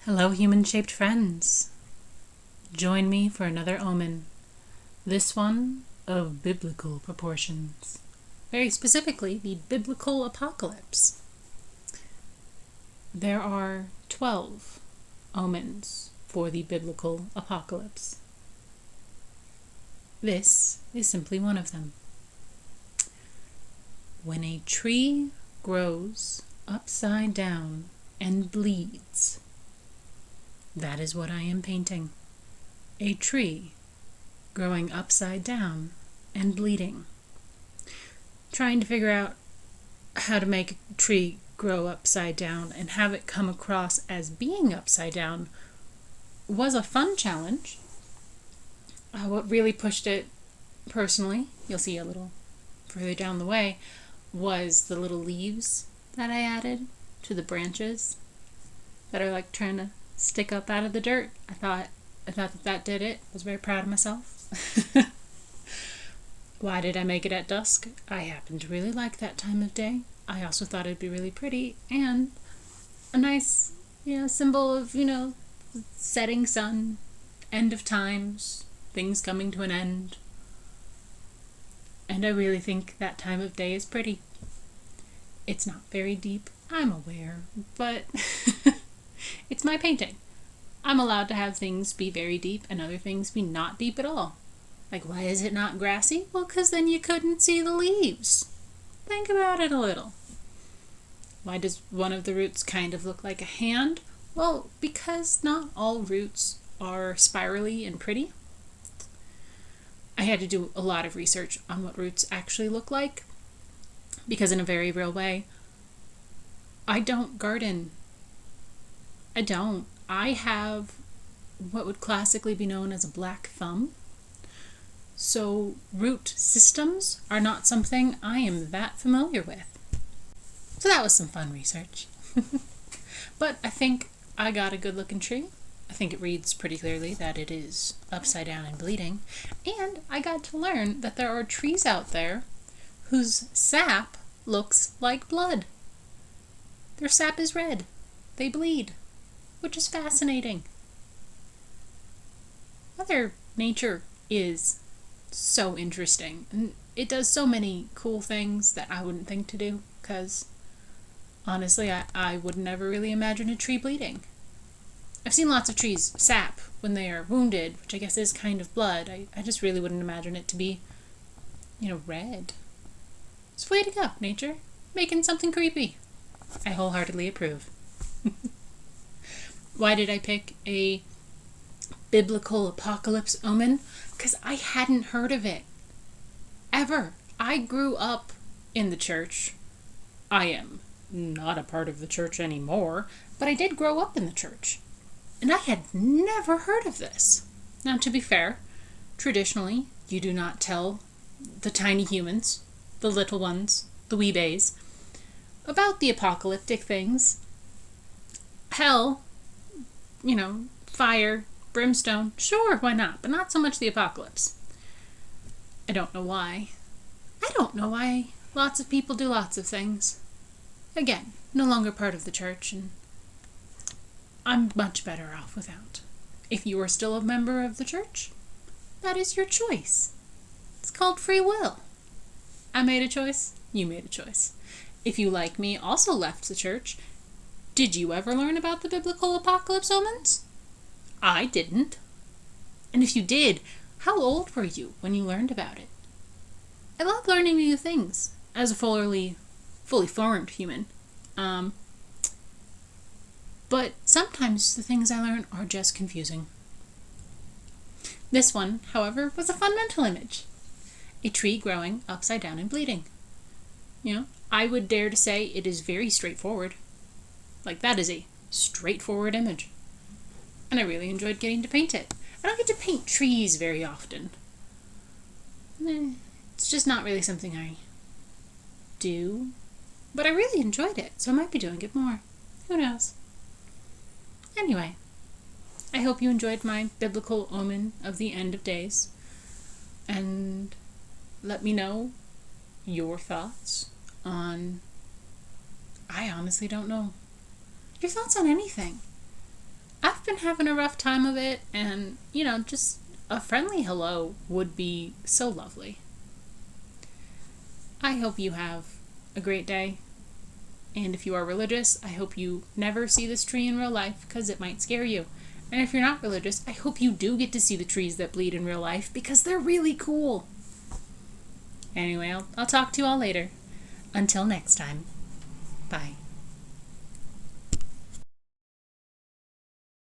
Hello, human-shaped friends. Join me for another omen. This one of biblical proportions. Very specifically, the biblical apocalypse. There are 12 omens for the biblical apocalypse. This is simply one of them. When a tree grows upside down and bleeds, that is what I am painting. A tree growing upside down and bleeding. Trying to figure out how to make a tree grow upside down and have it come across as being upside down was a fun challenge. What really pushed it personally, you'll see a little further down the way, was the little leaves that I added to the branches that are like trying to stick up out of the dirt. I thought that did it. I was very proud of myself. Why did I make it at dusk? I happen to really like that time of day. I also thought it'd be really pretty and a nice, symbol of, setting sun, end of times, things coming to an end. And I really think that time of day is pretty. It's not very deep, I'm aware, but it's my painting. I'm allowed to have things be very deep and other things be not deep at all. Like, why is it not grassy? Well, because then you couldn't see the leaves. Think about it a little. Why does one of the roots kind of look like a hand? Well, because not all roots are spirally and pretty. I had to do a lot of research on what roots actually look like, because in a very real way, I don't garden. I don't. I have what would classically be known as a black thumb. So root systems are not something I am that familiar with. So that was some fun research. But I think I got a good looking tree. I think it reads pretty clearly that it is upside down and bleeding. And I got to learn that there are trees out there whose sap looks like blood. Their sap is red. They bleed, which is fascinating. Mother Nature is so interesting, and it does so many cool things that I wouldn't think to do, because honestly, I would never really imagine a tree bleeding. I've seen lots of trees sap when they are wounded, which I guess is kind of blood. I just really wouldn't imagine it to be, red. So way to go, nature. Making something creepy. I wholeheartedly approve. Why did I pick a biblical apocalypse omen? Because I hadn't heard of it. Ever. I grew up in the church. I am not a part of the church anymore, but I did grow up in the church. And I had never heard of this. Now, to be fair, traditionally, you do not tell the tiny humans, the little ones, the wee bays, about the apocalyptic things. Hell, fire, brimstone, sure, why not? But not so much the apocalypse. I don't know why. I don't know why lots of people do lots of things. Again, no longer part of the church, and I'm much better off without. If you are still a member of the church, that is your choice. It's called free will. I made a choice, you made a choice. If you, like me, also left the church, did you ever learn about the biblical apocalypse omens? I didn't. And if you did, how old were you when you learned about it? I love learning new things as a fully formed human. But sometimes the things I learn are just confusing. This one, however, was a fun mental image. A tree growing upside down and bleeding. I would dare to say it is very straightforward. Like, that is a straightforward image. And I really enjoyed getting to paint it. I don't get to paint trees very often. It's just not really something I do. But I really enjoyed it, so I might be doing it more. Who knows? Anyway, I hope you enjoyed my biblical omen of the end of days. And let me know your thoughts on... I honestly don't know. Your thoughts on anything. been having a rough time of it, and, just a friendly hello would be so lovely. I hope you have a great day. And if you are religious, I hope you never see this tree in real life because it might scare you. And if you're not religious, I hope you do get to see the trees that bleed in real life because they're really cool. Anyway, I'll talk to you all later. Until next time. Bye.